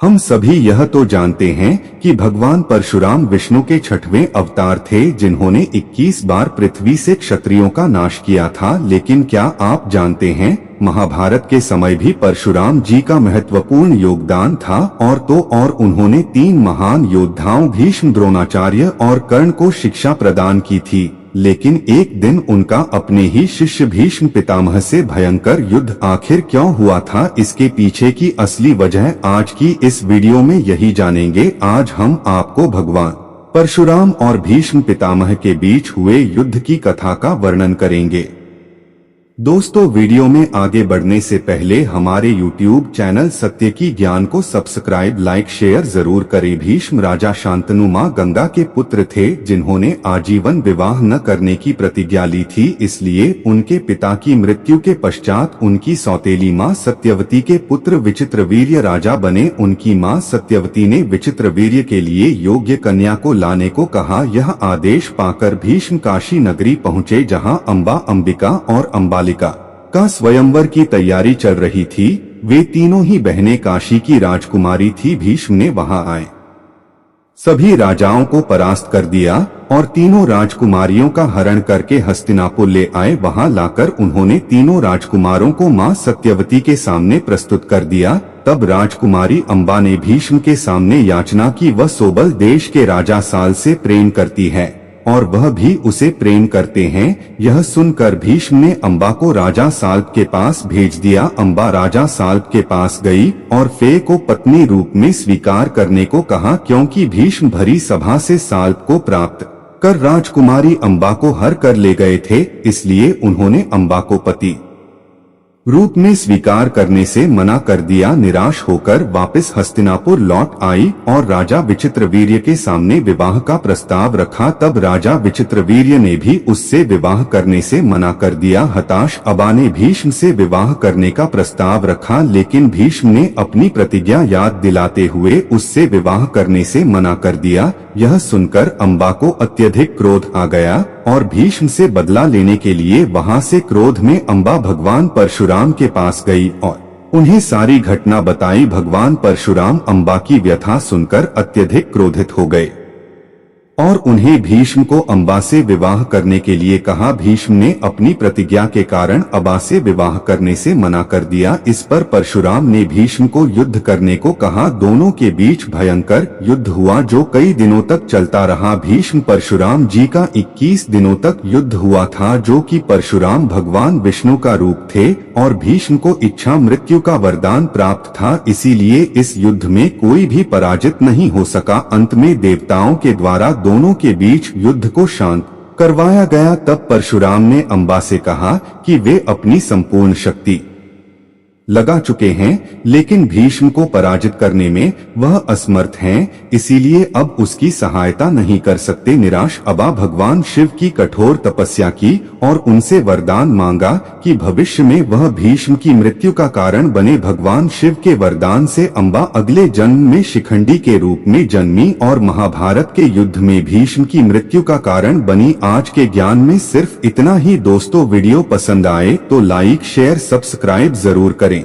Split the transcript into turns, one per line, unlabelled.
हम सभी यह तो जानते हैं कि भगवान परशुराम विष्णु के 6वें अवतार थे जिन्होंने 21 बार पृथ्वी से क्षत्रियों का नाश किया था। लेकिन क्या आप जानते हैं, महाभारत के समय भी परशुराम जी का महत्वपूर्ण योगदान था और उन्होंने 3 महान योद्धाओं भीष्म, द्रोणाचार्य और कर्ण को शिक्षा प्रदान की थी। लेकिन एक दिन उनका अपने ही शिष्य भीष्म पितामह से भयंकर युद्ध आखिर क्यों हुआ था, इसके पीछे की असली वजह आज की इस वीडियो में यही जानेंगे। आज हम आपको भगवान परशुराम और भीष्म पितामह के बीच हुए युद्ध की कथा का वर्णन करेंगे। दोस्तों, वीडियो में आगे बढ़ने से पहले हमारे YouTube चैनल सत्य की ज्ञान को सब्सक्राइब, लाइक, शेयर जरूर करें। भीष्म राजा शांतनु मां गंगा के पुत्र थे जिन्होंने आजीवन विवाह न करने की प्रतिज्ञा ली थी। इसलिए उनके पिता की मृत्यु के पश्चात उनकी सौतेली मां सत्यवती के पुत्र विचित्रवीर्य राजा बने। उनकी मां सत्यवती ने विचित्रवीर्य के लिए योग्य कन्या को लाने को कहा। यह आदेश पाकर भीष्म काशी नगरी पहुँचे जहाँ अम्बा, अंबिका और अंबालिका का स्वयंवर की तैयारी चल रही थी। वे तीनों ही बहनें काशी की राजकुमारी थी। भीष्म ने वहां आए सभी राजाओं को परास्त कर दिया और तीनों राजकुमारियों का हरण करके हस्तिनापुर ले आए। वहां लाकर उन्होंने तीनों राजकुमारों को मां सत्यवती के सामने प्रस्तुत कर दिया। तब राजकुमारी अंबा ने भीष्म के सामने याचना की। वह सोबल देश के राजा साल से प्रेम करती है और वह भी उसे प्रेम करते हैं। यह सुनकर भीष्म ने अंबा को राजा साल्ब के पास भेज दिया। अंबा राजा साल्ब के पास गई और फेय को पत्नी रूप में स्वीकार करने को कहा। क्योंकि भीष्म भरी सभा से साल्ब को प्राप्त कर राजकुमारी अंबा को हर कर ले गए थे, इसलिए उन्होंने अंबा को पति रूप में स्वीकार करने से मना कर दिया। निराश होकर वापस हस्तिनापुर लौट आई और राजा विचित्रवीर्य के सामने विवाह का प्रस्ताव रखा। तब राजा विचित्रवीर्य ने भी उससे विवाह करने से मना कर दिया। हताश अंबा ने भीष्म से विवाह करने का प्रस्ताव रखा, लेकिन भीष्म ने अपनी प्रतिज्ञा याद दिलाते हुए उससे विवाह करने से मना कर दिया। यह सुनकर अंबा को अत्यधिक क्रोध आ गया और भीष्म से बदला लेने के लिए वहां से क्रोध में अंबा भगवान परशुराम के पास गई और उन्हें सारी घटना बताई। भगवान परशुराम अंबा की व्यथा सुनकर अत्यधिक क्रोधित हो गए और उन्हें भीष्म को अंबा से विवाह करने के लिए कहा। भीष्म ने अपनी प्रतिज्ञा के कारण अंबा से विवाह करने से मना कर दिया। इस पर परशुराम ने भीष्म को युद्ध करने को कहा। दोनों के बीच भयंकर युद्ध हुआ जो कई दिनों तक चलता रहा। भीष्म परशुराम जी का 21 दिनों तक युद्ध हुआ था, जो कि परशुराम भगवान विष्णु का रूप थे और भीष्म को इच्छा मृत्यु का वरदान प्राप्त था। इसीलिए इस युद्ध में कोई भी पराजित नहीं हो सका। अंत में देवताओं के द्वारा दोनों के बीच युद्ध को शांत करवाया गया। तब परशुराम ने अंबा से कहा कि वे अपनी संपूर्ण शक्ति लगा चुके हैं, लेकिन भीष्म को पराजित करने में वह असमर्थ हैं, इसीलिए अब उसकी सहायता नहीं कर सकते। निराश अंबा भगवान शिव की कठोर तपस्या की और उनसे वरदान मांगा कि भविष्य में वह भीष्म की मृत्यु का कारण बने। भगवान शिव के वरदान से अंबा अगले जन्म में शिखंडी के रूप में जन्मी और महाभारत के युद्ध में भीष्म की मृत्यु का कारण बनी। आज के ज्ञान में सिर्फ इतना ही। दोस्तों, वीडियो पसंद आए तो लाइक, शेयर, सब्सक्राइब जरूर करें।